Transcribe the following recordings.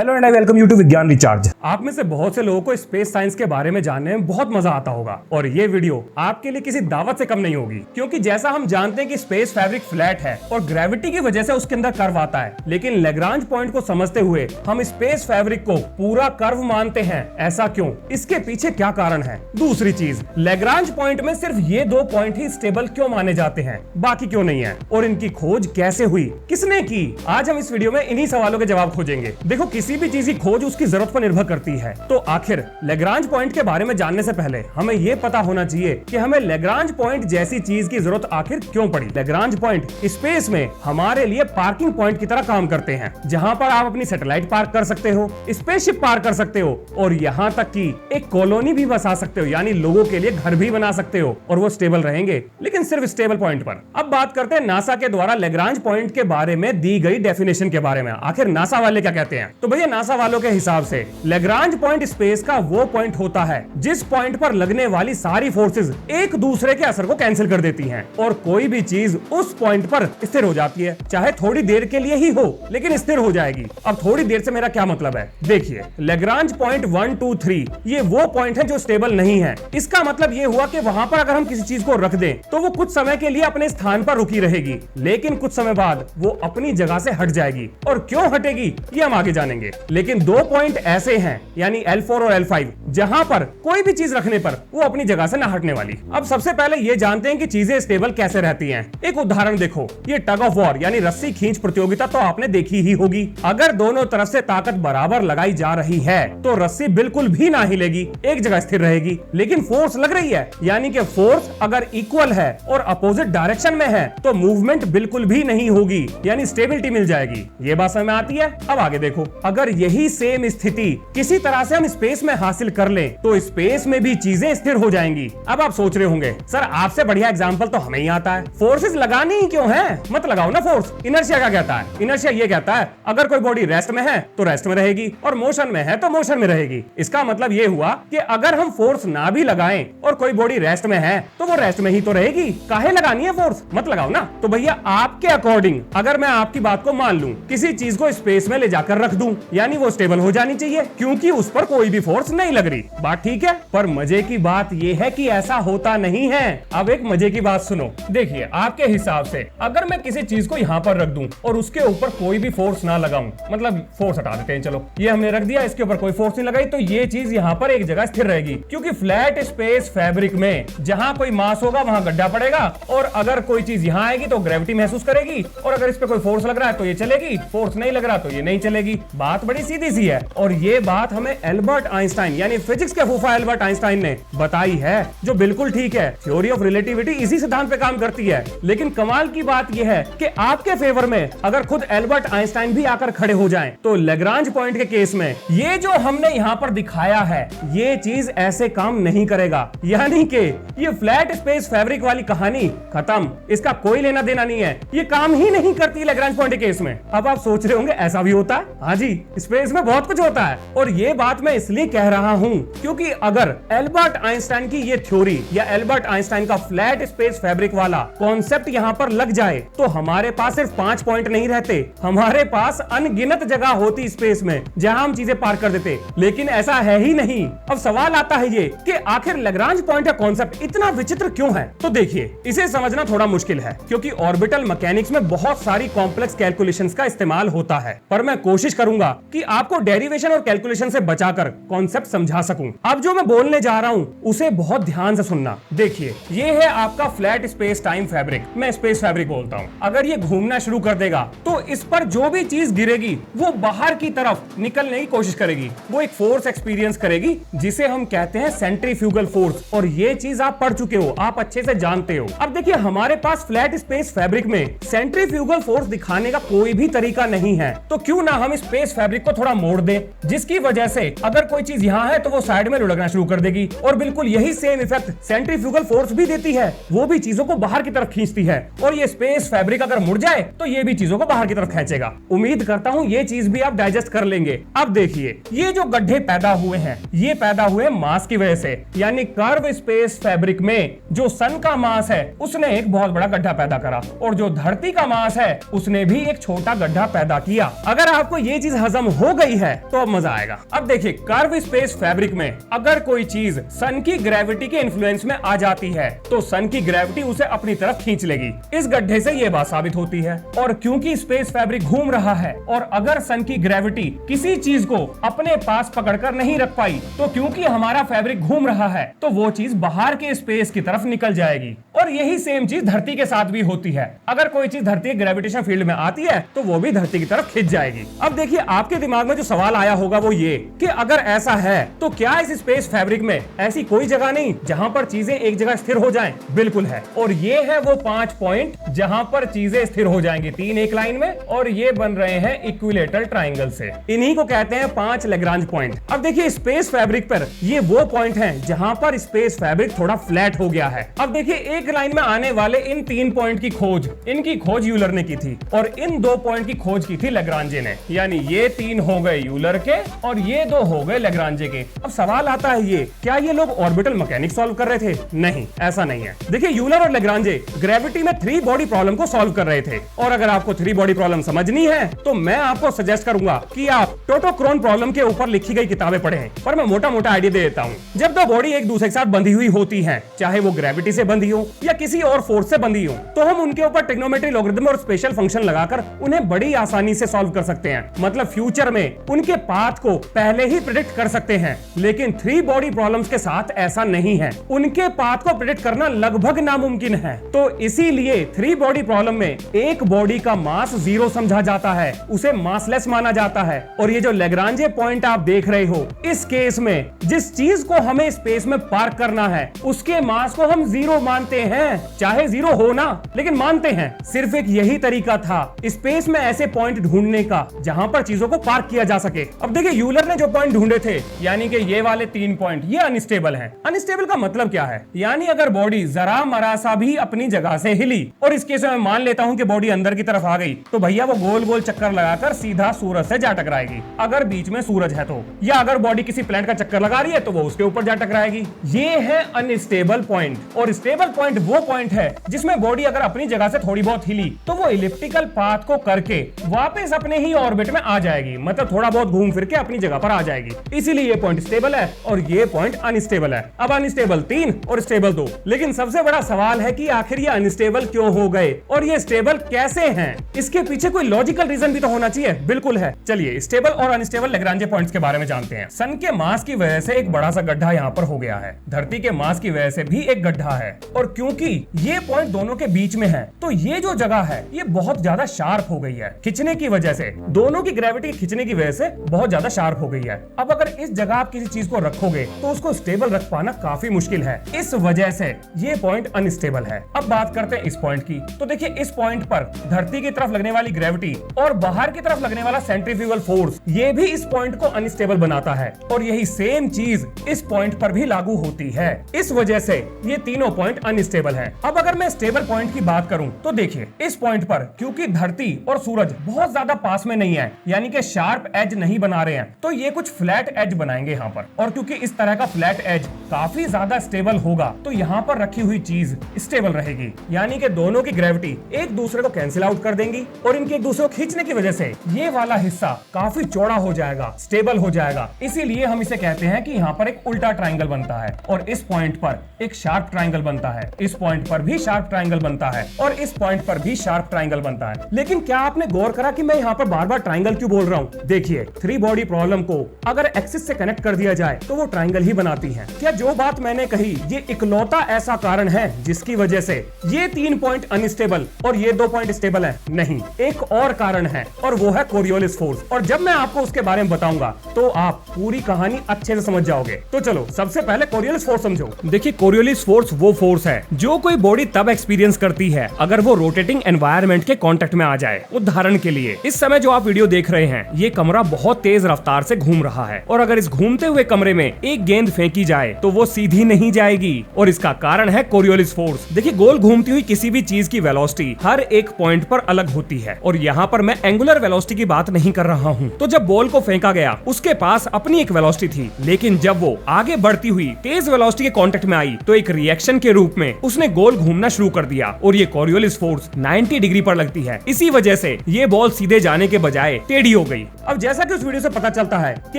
Hello and I welcome you to Vigyan recharge. आप में से बहुत से लोगों को स्पेस साइंस के बारे में जानने में बहुत मजा आता होगा और ये वीडियो आपके लिए किसी दावत से कम नहीं होगी, क्योंकि जैसा हम जानते हैं कि स्पेस फैब्रिक फ्लैट है और ग्रेविटी की वजह से उसके अंदर कर्व आता है, लेकिन लैग्रांज पॉइंट को समझते हुए हम स्पेस फैब्रिक को पूरा कर्व मानते हैं। ऐसा क्यों? इसके पीछे क्या कारण है? दूसरी चीज, लैग्रांज पॉइंट में सिर्फ ये दो पॉइंट ही स्टेबल क्यों माने जाते हैं, बाकी क्यों नहीं है, और इनकी खोज कैसे हुई, किसने की? आज हम इस वीडियो में इन्हीं सवालों के जवाब खोजेंगे। देखो, किसी भी चीज की खोज उसकी जरूरत पर निर्भर करती है, तो आखिर लैग्रांज पॉइंट के बारे में जानने से पहले हमें यह पता होना चाहिए कि हमें लैग्रांज पॉइंट जैसी चीज की जरूरत आखिर क्यों पड़ी। लैग्रांज पॉइंट स्पेस में हमारे लिए पार्किंग पॉइंट की तरह काम करते हैं, जहां पर आप अपनी सैटेलाइट पार्क कर सकते हो, स्पेसशिप पार्क कर सकते हो और यहां तक कि एक कॉलोनी भी बसा सकते हो, यानी लोगों के लिए घर भी बना सकते हो, और वो स्टेबल रहेंगे, लेकिन सिर्फ स्टेबल पॉइंट पर। अब बात करते हैं नासा के द्वारा लैग्रांज पॉइंट के बारे में दी गई डेफिनेशन के बारे में। आखिर नासा वाले क्या कहते हैं? तो भैया, नासा वालों के हिसाब से लैग्रांज पॉइंट स्पेस का वो पॉइंट होता है जिस पॉइंट पर लगने वाली सारी फोर्सेस एक दूसरे के असर को कैंसिल कर देती हैं और कोई भी चीज उस पॉइंट पर स्थिर हो जाती है, चाहे थोड़ी देर के लिए ही हो, लेकिन स्थिर हो जाएगी। अब थोड़ी देर से मेरा क्या मतलब है? देखिए, लैग्रांज पॉइंट 1, 2, 3 ये वो पॉइंट है जो स्टेबल नहीं है। इसका मतलब ये हुआ कि वहां पर अगर हम किसी चीज को रख दें तो वो कुछ समय के लिए अपने स्थान पर रुकी रहेगी, लेकिन कुछ समय बाद वो अपनी जगह से हट जाएगी। और क्यों हटेगी ये हम आगे जानेंगे। लेकिन दो पॉइंट ऐसे हैं, यानी L4 और L5, जहां पर कोई भी चीज रखने पर वो अपनी जगह से ना हटने वाली। अब सबसे पहले ये जानते हैं कि चीजें स्टेबल कैसे रहती हैं। एक उदाहरण देखो, ये टग ऑफ वॉर यानी रस्सी खींच प्रतियोगिता तो आपने देखी ही होगी। अगर दोनों तरफ से ताकत बराबर लगाई जा रही है तो रस्सी बिल्कुल भी ना हिलेगी, एक जगह स्थिर रहेगी। लेकिन फोर्स लग रही है, यानी कि फोर्स अगर इक्वल है और अपोजिट डायरेक्शन में है तो मूवमेंट बिल्कुल भी नहीं होगी, यानी स्टेबिलिटी मिल जाएगी। ये बात समझ में आती है? अब आगे देखो, अगर यही सेम स्थिति किसी तरह से हम स्पेस में हासिल कर लें तो स्पेस में भी चीजें स्थिर हो जाएंगी। अब आप सोच रहे होंगे, सर आपसे बढ़िया एग्जांपल तो हमें ही आता है, फोर्सेस लगानी ही क्यों है? मत लगाओ ना फोर्स। इनर्शिया क्या कहता है? इनर्शिया ये कहता है अगर कोई बॉडी रेस्ट में है तो रेस्ट में रहेगी और मोशन में है तो मोशन में रहेगी। इसका मतलब ये हुआ कि अगर हम फोर्स ना भी लगाएं और कोई बॉडी रेस्ट में है तो वो रेस्ट में ही तो रहेगी। काहे लगानी है फोर्स? मत लगाओ ना। तो भैया, आपके अकॉर्डिंग अगर मैं आपकी बात को मान लूं, किसी चीज को स्पेस में ले जाकर रख दूं, यानी वो स्टेबल हो जानी चाहिए क्योंकि उस पर कोई भी फोर्स नहीं लग रही। बात ठीक है? पर मजे की बात यह है कि ऐसा होता नहीं है। अब एक मजे की बात सुनो। देखिए, आपके हिसाब से अगर मैं किसी चीज को यहाँ पर रख दूं और उसके ऊपर कोई भी फोर्स ना लगाऊं, मतलब फोर्स हटा देते हैं, चलो ये हमने रख दिया, इसके ऊपर कोई फोर्स नहीं लगाई, तो ये चीज यहाँ पर एक जगह स्थिर रहेगी, क्योंकि फ्लैट स्पेस फैब्रिक में जहां कोई मास होगा वहां गड्ढा पड़ेगा और अगर कोई चीज यहाँ आएगी तो ग्रेविटी महसूस करेगी, और अगर इस पे कोई फोर्स लग रहा है तो ये चलेगी, फोर्स नहीं लग रहा तो ये नहीं चलेगी। बात बड़ी सीधी सी है, और ये बात हमें एल्बर्ट आइंस्टाइन यानी फिजिक्स के फूफा एल्बर्ट आइंस्टाइन ने बताई है, जो बिल्कुल ठीक है। थ्योरी ऑफ रिलेटिविटी इसी सिद्धांत पे काम करती है। लेकिन कमाल की बात यह है कि आपके फेवर में अगर खुद एल्बर्ट आइंस्टाइन भी आकर खड़े हो जाएं, तो लैग्रांज पॉइंट के केस में ये जो हमने यहां पर दिखाया है ये चीज ऐसे काम नहीं करेगा, यानी कि ये फ्लैट स्पेस फैब्रिक वाली कहानी खत्म, इसका कोई लेना देना नहीं है, ये काम ही नहीं करती लैग्रांज पॉइंट के केस में। अब आप सोच रहे होंगे ऐसा भी होता है? हाँ जी, स्पेस में बहुत कुछ होता है, और ये बात मैं इसलिए कह रहा हूं क्योंकि अगर एल्बर्ट आइंस्टाइन की ये थ्योरी या एल्बर्ट आइंस्टाइन का फ्लैट स्पेस फैब्रिक वाला कॉन्सेप्ट यहां पर लग जाए तो हमारे पास सिर्फ 5 पॉइंट नहीं रहते, हमारे पास अनगिनत जगह होती स्पेस में जहां हम चीजें पार कर देते, लेकिन ऐसा है ही नहीं। अब सवाल आता है ये कि आखिर लैग्रांज पॉइंट का कॉन्सेप्ट इतना विचित्र क्यों है? तो देखिए, इसे समझना थोड़ा मुश्किल है क्योंकि ऑर्बिटल मैकेनिक्स में बहुत सारी कॉम्प्लेक्स कैलकुलेशंस का इस्तेमाल होता है, पर मैं कोशिश करूंगा कि आपको डेरिवेशन और कैलकुलेशन से बचाकर कॉन्सेप्ट समझा सकूं। अब जो मैं बोलने जा रहा हूं उसे बहुत ध्यान से सुनना। देखिए, ये है आपका फ्लैट स्पेस टाइम फैब्रिक, मैं स्पेस फैब्रिक बोलता हूं। अगर ये घूमना शुरू कर देगा तो इस पर जो भी चीज गिरेगी वो बाहर की तरफ निकलने की कोशिश करेगी, वो एक फोर्स एक्सपीरियंस करेगी जिसे हम कहते हैं सेंट्रीफ्यूगल फोर्स, और ये चीज आप पढ़ चुके हो, आप अच्छे से जानते हो। अब देखिए, हमारे पास फ्लैट स्पेस फैब्रिक में सेंट्रीफ्यूगल फोर्स दिखाने का कोई भी तरीका नहीं है, तो क्यों ना हम स्पेस फैब्रिक को थोड़ा मोड़ दें, जिसकी वजह से अगर कोई चीज यहाँ है तो वो साइड में लुढ़कना शुरू कर देगी, और बिल्कुल यही सेम इफेक्ट सेंट्रीफ्यूगल फोर्स भी देती है, वो भी चीजों को बाहर की तरफ खींचती है, और ये स्पेस फैब्रिक अगर मुड़ जाए तो ये भी चीजों को बाहर की तरफ खींचेगा। उम्मीद करता हूं ये चीज भी आप डाइजेस्ट कर लेंगे। अब देखिए, ये जो गड्ढे पैदा हुए हैं ये पैदा हुए मास की वजह से, यानी कर्व स्पेस फैब्रिक में जो सन का मास है उसने एक बहुत बड़ा गड्ढा पैदा करा, और जो धरती का मास है उसने भी एक छोटा गड्ढा पैदा किया। अगर आपको ये चीज हजम हो गई है तो अब मजा आएगा। अब देखिए, कर्व स्पेस फैब्रिक में अगर कोई चीज सन की ग्रेविटी के इन्फ्लुएंस में आ जाती है तो सन की ग्रेविटी उसे अपनी तरफ खींच लेगी। इस गड्ढे से ये बात साबित होती है। और क्योंकि स्पेस फैब्रिक घूम रहा है और अगर सन की ग्रेविटी किसी चीज को अपने पास पकड़कर नहीं रख पाई तो क्योंकि हमारा फैब्रिक घूम रहा है तो वो चीज बाहर के स्पेस की तरफ निकल जाएगी। और यही सेम चीज धरती के साथ भी होती है। अगर कोई चीज धरती के ग्रेविटेशन फील्ड में आती है तो वो भी धरती की तरफ खिंच जाएगी। अब देखिए, आपके दिमाग में जो सवाल आया होगा वो ये कि अगर ऐसा है तो क्या इस स्पेस फैब्रिक में ऐसी कोई जगह नहीं जहां पर चीजें एक जगह स्थिर हो जाएं? बिल्कुल है। और ये है वो 5 पॉइंट जहां पर चीजें स्थिर हो जाएंगी, 3 एक लाइन में, और ये बन रहे हैं इक्विलेटरल ट्राइंगल से। इन्हीं को कहते हैं 5 लैग्रांज पॉइंट। अब देखिए, स्पेस फैब्रिक पर ये वो पॉइंट हैं जहां पर स्पेस फैब्रिक थोड़ा फ्लैट हो गया है। अब देखिए, एक लाइन में आने वाले इन 3 पॉइंट की खोज, इनकी खोज यूलर ने की थी और इन 2 पॉइंट की खोज की थी लैग्रांजे ने। यानी ये 3 हो गए यूलर के और ये 2 हो गए लैग्रांजे के। अब सवाल आता है, ये क्या ये लोग ऑर्बिटल मैकेनिक्स सॉल्व कर रहे थे? नहीं, ऐसा नहीं है। देखिए, यूलर और लैग्रांजे ग्रेविटी में 3 बॉडी प्रॉब्लम को सॉल्व कर रहे थे। और अगर आपको 3 बॉडी प्रॉब्लम समझनी है तो मैं आपको सजेस्ट करूंगा कि आप टोटोक्रोन प्रॉब्लम के ऊपर लिखी गई किताबें पढ़ें। पर मैं मोटा मोटा आइडिया दे देता हूँ। जब 2 बॉडी एक दूसरे के साथ बंधी हुई होती हैं, चाहे वो ग्रेविटी से बंधी हो या किसी और फोर्स से बंधी हो, तो हम उनके ऊपर ट्रिग्नोमेट्री, लॉगरिथम और स्पेशल फंक्शन लगाकर उन्हें बड़ी आसानी से सॉल्व कर सकते हैं। मतलब फ्यूचर में उनके पाथ को पहले ही प्रेडिक्ट कर सकते हैं। लेकिन 3 बॉडी प्रॉब्लम्स के साथ ऐसा नहीं है। उनके पाथ को प्रेडिक्ट करना लगभग नामुमकिन है। तो इसीलिए 3 बॉडी प्रॉब्लम में एक बॉडी का मास 0 समझा जाता है, उसे मासलेस माना जाता है। और ये जो लैग्रांजे पॉइंट आप देख रहे हो, इस केस में जिस चीज को हमें स्पेस में पार्क करना है उसके मास को हम 0 मानते हैं। चाहे 0 हो ना, लेकिन मानते हैं। सिर्फ एक यही तरीका था स्पेस में ऐसे पॉइंट ढूंढने का जहां पर चीजों को पार्क किया जा सके। अब देखिए, यूलर ने जो पॉइंट ढूंढे थे, यानी कि ये वाले 3 पॉइंट, ये अनस्टेबल हैं। अनस्टेबल का मतलब क्या है? यानी अगर बॉडी जरा मरा सा भी अपनी जगह से हिली, और इस केस में मैं मान लेता हूं कि बॉडी अंदर की तरफ आ गई, तो भैया वो गोल गोल चक्कर लगाकर सीधा सूरज से जा टकराएगी, अगर बीच में सूरज है तो। या अगर बॉडी किसी प्लैनेट का चक्कर लगा रही है तो वो उसके ऊपर जा टकराएगी। ये है अनस्टेबल पॉइंट। और स्टेबल पॉइंट वो पॉइंट है जिसमें बॉडी अगर अपनी जगह से थोड़ी बहुत हिली तो वो इलिप्टिकल पाथ को करके वापस अपने ही ऑर्बिट में आ जाएगी। मतलब थोड़ा बहुत घूम फिर के अपनी जगह पर आ जाएगी। इसीलिए ये पॉइंट स्टेबल है और ये पॉइंट अनस्टेबल है। अब अनस्टेबल 3 और स्टेबल 2। लेकिन सबसे बड़ा सवाल है कि आखिर ये अनस्टेबल क्यों हो गए और ये स्टेबल कैसे हैं? इसके पीछे कोई लॉजिकल रीजन भी तो होना चाहिए। बिल्कुल है। चलिए स्टेबल और अनस्टेबल लैग्रांजे पॉइंट्स के बारे में जानते हैं। सन के मास की वजह से एक बड़ा सा गड्ढा यहाँ पर हो गया है। धरती के मास की वजह से भी एक गड्ढा है। और क्योंकि ये पॉइंट दोनों के बीच में है तो ये जो जगह है ये बहुत ज्यादा शार्प हो गई है। खिंचने की वजह से, दोनों की ग्रेविटी खिंचने की वजह से बहुत ज्यादा शार्प हो गई है। अब अगर इस जगह आप किसी चीज को रखोगे तो उसको स्टेबल रख पाना काफी मुश्किल है। इस वजह से ये पॉइंट अनस्टेबल है। अब बात करते हैं इस पॉइंट की। तो देखिए, इस पॉइंट पर धरती की तरफ लगने वाली ग्रेविटी और बाहर की तरफ लगने वाला सेंट्रीफ्यूगल फोर्स, ये भी इस पॉइंट को अनस्टेबल बनाता है। और यही सेम चीज इस पॉइंट पर भी लागू होती है। इस वजह से ये तीनों पॉइंट अनस्टेबल है। अब अगर मैं स्टेबल पॉइंट की बात करूं तो देखिए, इस पॉइंट पर क्योंकि धरती और सूरज बहुत ज्यादा पास में नहीं है, यानी कि शार्प एज नहीं बना रहे हैं, तो ये कुछ फ्लैट एज बनाएंगे यहाँ पर। और क्योंकि इस तरह का फ्लैट एज काफी ज्यादा स्टेबल होगा तो यहाँ पर रखी हुई चीज स्टेबल रहेगी। यानी कि दोनों की ग्रेविटी एक दूसरे को कैंसिल आउट कर देंगी और इनके एक दूसरे को खींचने की वजह से ये वाला हिस्सा काफी चौड़ा हो जाएगा, स्टेबल हो जाएगा। इसीलिए हम इसे कहते हैं कि यहाँ पर एक उल्टा ट्राइंगल बनता है और इस पॉइंट पर एक शार्प ट्राइंगल बनता है। इस पॉइंट पर भी शार्प ट्राइंगल बनता है और इस पॉइंट पर भी शार्प ट्राइंगल बनता है। लेकिन क्या आपने गौर करा कि मैं यहाँ पर बार बार ट्राइंगल क्यों बोल रहा हूँ? देखिए, 3 बॉडी प्रॉब्लम को अगर एक्सिस से कनेक्ट कर दिया जाए तो वो ट्राइंगल ही बनाती है। क्या जो बात मैंने कही ये इकलौता ऐसा कारण है जिसकी वजह से ये 3 पॉइंट अनस्टेबल और ये 2 पॉइंट स्टेबल है? नहीं, एक और कारण है और वो है कोरियोलिस फोर्स। और जब मैं आपको उसके बारे में बताऊंगा तो आप पूरी कहानी अच्छे से समझ जाओगे। तो चलो सबसे पहले कोरियोलिस फोर्स समझो। देखिए, कोरियोलिस फोर्स वो फोर्स है जो कोई बॉडी तब एक्सपीरियंस करती है अगर वो रोटेटिंग एनवायरनमेंट के कांटेक्ट में आ जाए। उदाहरण के लिए, इस समय जो आप वीडियो देख रहे हैं, ये कमरा बहुत तेज रफ्तार से घूम रहा है और अगर इस घूमते हुए कमरे में एक गेंद फेंकी जाए तो वो सीधी नहीं जाएगी और इसका कारण है कोरियोलिस फोर्स। देखिए, गोल घूमती हुई किसी भी चीज की वेलोसिटी हर एक पॉइंट पर अलग होती है और यहाँ पर मैं एंगुलर वेलोसिटी की बात नहीं कर रहा हूँ। तो जब बॉल को फेंका गया उसके पास अपनी एक वेलोसिटी थी, लेकिन जब वो आगे बढ़ती हुई तेज वेलोसिटी के कांटेक्ट में आई तो एक रिएक्शन के रूप में उसने गोल घूमना शुरू कर दिया और ये कोरियोलिस फोर्स 90 डिग्री पर लगती है। इसी वजह से ये बॉल सीधे जाने के बजाय टेढ़ी सही हो गई। अब जैसा कि उस वीडियो से पता चलता है कि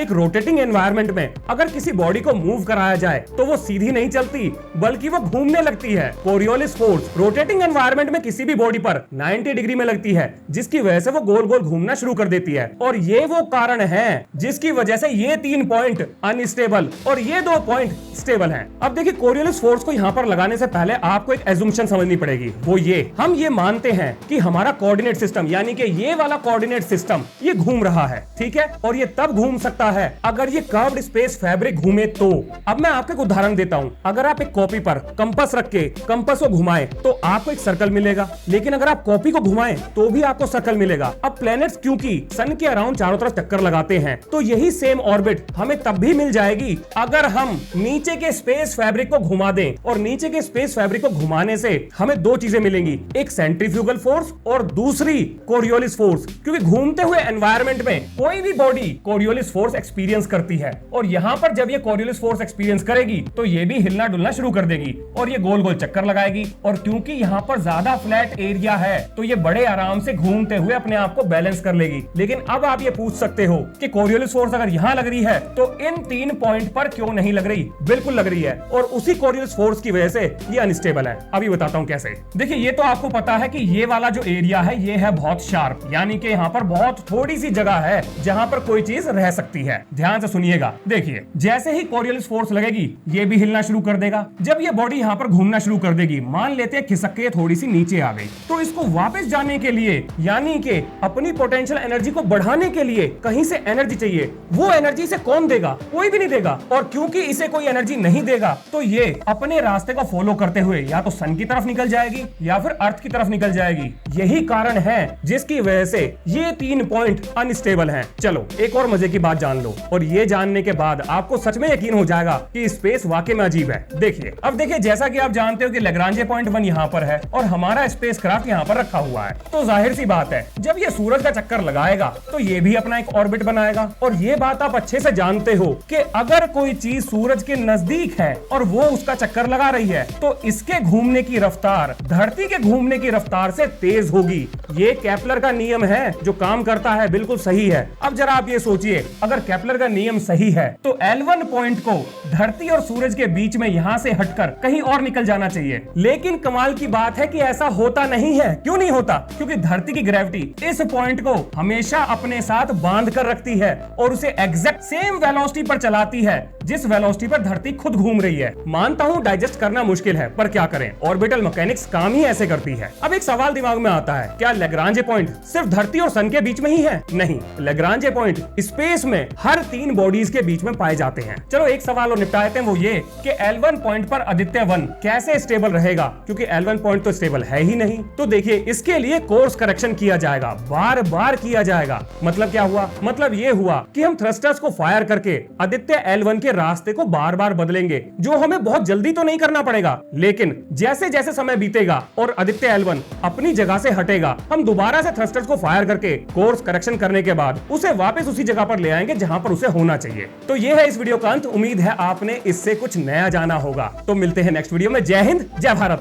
एक रोटेटिंग एनवायरनमेंट में अगर किसी बॉडी को मूव कराया जाए तो वो सीधी नहीं चलती बल्कि वो घूमने लगती है। कोरियोलिस फोर्स रोटेटिंग एनवायरनमेंट में किसी भी बॉडी पर 90 डिग्री में लगती है, जिसकी वजह से वो गोल गोल घूमना शुरू कर देती है। और ये वो कारण है जिसकी वजह से ये 3 पॉइंट अनस्टेबल और ये 2 पॉइंट स्टेबल हैं। अब देखिए कोरियोलिस फोर्स को यहाँ पर लगाने से पहले आपको एक एजुम्पशन समझनी पड़ेगी, वो ये हम ये मानते हैं कि हमारा कोऑर्डिनेट सिस्टम यानी कि ये वाला कोऑर्डिनेट सिस्टम ये घूम रहा है, ठीक है, और ये तब घूम सकता है अगर ये कर्व्ड स्पेस फैब्रिक घूमे तो। अब मैं आपको एक उदाहरण देता हूं, अगर आप एक कॉपी पर कंपास रख के कंपास को घुमाएं तो आपको एक सर्कल मिलेगा, लेकिन अगर आप कॉपी को घुमाएं तो भी आपको सर्कल मिलेगा। अब प्लैनेट्स क्योंकि सन के अराउंड चारों तरफ चक्कर लगाते हैं तो यही सेम ऑर्बिट हमें तब भी मिल जाएगी अगर हम नीचे के स्पेस फैब्रिक को घुमा दें। और नीचे के स्पेस फैब्रिक को घुमाने से हमें 2 चीजें मिलेंगी, एक सेंट्रीफ्यूगल फोर्स और दूसरी कोरियोलिस फोर्स, क्योंकि घूमते हुए एनवायरनमेंट में कोई भी बॉडी कोरियोलिस फोर्स एक्सपीरियंस करती है। और यहां पर जब ये कोरियोलिस फोर्स एक्सपीरियंस करेगी तो ये भी हिलना डुलना शुरू कर देगी और ये गोल गोल चक्कर लगाएगी। और क्योंकि यहाँ पर ज्यादा फ्लैट एरिया है तो ये बड़े आराम से घूमते हुए अपने आप को बैलेंस कर लेगी। लेकिन अब आप ये पूछ सकते हो कि कोरियोलिस फोर्स अगर यहाँ लग रही है तो इन 3 पॉइंट पर क्यों नहीं लग रही? बिल्कुल लग रही है, और उसी कोरियोलिस फोर्स की वजह से ये अनस्टेबल है। अभी बताता हूँ कैसे। देखिए ये तो आपको पता है कि ये वाला जो एरिया है ये है बहुत शार्प, यानी कि यहाँ पर बहुत थोड़ी सी जगह है जहां पर कोई चीज रह सकती है। ध्यान से सुनिएगा। देखिए जैसे ही कोरियोलिस फोर्स लगेगी ये भी हिलना शुरू कर देगा। जब ये बॉडी यहाँ पर घूमना शुरू कर देगी, मान लेते हैं खिसक के थोड़ी सी नीचे आ गई, तो इसको वापस जाने के लिए यानी कि अपनी पोटेंशियल एनर्जी को बढ़ाने के लिए कहीं से एनर्जी चाहिए। वो एनर्जी से कौन देगा? कोई भी नहीं देगा। और क्योंकि इसे कोई एनर्जी नहीं देगा तो ये अपने रास्ते को फॉलो करते हुए या तो सन की तरफ निकल जाएगी या फिर अर्थ की तरफ निकल जाएगी। यही कारण है जिसकी वजह से ये 3 पॉइंट अनस्टेबल हैं। चलो एक और मजे की बात जान लो, और ये जानने के बाद आपको सच में यकीन हो जाएगा कि स्पेस वाकई में अजीब है। देखिए अब देखिए, जैसा कि आप जानते हो कि लैग्रांजे पॉइंट 1 यहाँ पर है और हमारा स्पेसक्राफ्ट यहाँ पर रखा हुआ है, तो जाहिर सी बात है जब ये सूरज का चक्कर लगाएगा तो ये भी अपना एक ऑर्बिट बनाएगा। और ये बात आप अच्छे से जानते हो कि अगर कोई चीज सूरज के नजदीक है और वो उसका चक्कर लगा रही है तो इसके घूमने की रफ्तार धरती के घूमने की रफ्तार से तेज होगी। ये केपलर का नियम है जो काम करता है, बिल्कुल सही है। अब जरा आप ये सोचिए, अगर केपलर का नियम सही है तो L1 पॉइंट को धरती और सूरज के बीच में यहां से हटकर कहीं और निकल जाना चाहिए। लेकिन कमाल की बात है कि ऐसा होता नहीं है। क्यों नहीं होता? क्योंकि धरती की ग्रेविटी इस पॉइंट को हमेशा अपने साथ बांध कर रखती है और उसे एग्जैक्ट सेम वेलोसिटी पर चलाती है जिस वेलोसिटी पर धरती खुद घूम रही है। मानता हूं डाइजेस्ट करना मुश्किल है, पर क्या करें, ऑर्बिटल मैकेनिक्स काम ही ऐसे करती है। अब एक सवाल दिमाग में आता है, क्या लैग्रांजे पॉइंट सिर्फ धरती और सन के बीच में ही है? नहीं, लैग्रांजे पॉइंट स्पेस में हर 3 बॉडीज के बीच में पाए जाते हैं। चलो एक सवाल और निपटा लेते हैं, वो ये कि L1 पॉइंट पर आदित्य 1 कैसे स्टेबल रहेगा, क्योंकि L1 पॉइंट तो स्टेबल है ही नहीं। तो देखिए इसके लिए कोर्स करेक्शन किया जाएगा, बार बार किया जाएगा। मतलब क्या हुआ? मतलब ये हुआ कि हम थ्रस्टर्स को फायर करके आदित्य L1 के रास्ते को बार बार बदलेंगे, जो हमें बहुत जल्दी तो नहीं करना पड़ेगा, लेकिन जैसे जैसे समय बीतेगा और आदित्य L1 अपनी जगह से हटेगा, हम दोबारा से थ्रस्टर्स को फायर करके कोर्स करेक्शन करने के बाद उसे वापस उसी जगह पर ले आएंगे जहां पर उसे होना चाहिए। तो ये है इस वीडियो का अंत। उम्मीद है आपने इससे कुछ नया जाना होगा। तो मिलते हैं नेक्स्ट वीडियो में। जय हिंद, जय भारत।